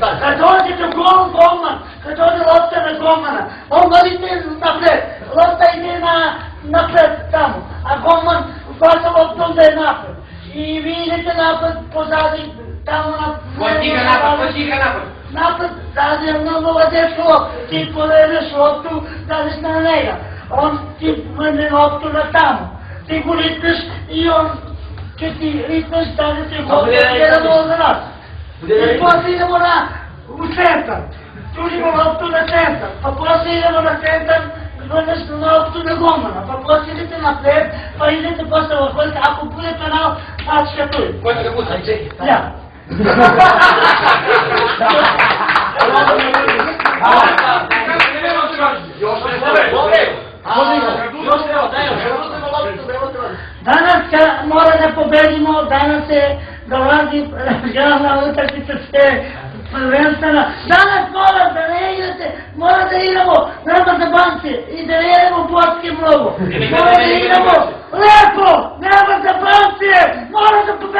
Kad dođete u golman, kad dođe lopta na golmana, on ide napred, lopta ide napred tamo, a golman hvata loptom da je napred. I vi idete napred pozadi, tamo Ko stiga napred? Napred, dadeš loptu, ti povedeš loptu, dadeš na njega. On ti mene loptu na tamo. Ti go ritneš i on će ti ritneš, dadeš je loptu, idemo za nas. I posle idemo u centar. Tužimo loptu na centar, pa posle idemo na centar, gledaš na loptu na golmana, pa posle idete napred, pa idete posle ovako, ako bude penal, znači ga tu. Ko će ga pucati? Ja. Danas mora da pobedimo, danas se dolazi glavna utakmica sve prvenstvena. Danas mora da ne igrate, mora da igramo nema za banke i da ne idemo borskim lovom. Mora da igramo lepo, nema za banke, mora da pobedimo.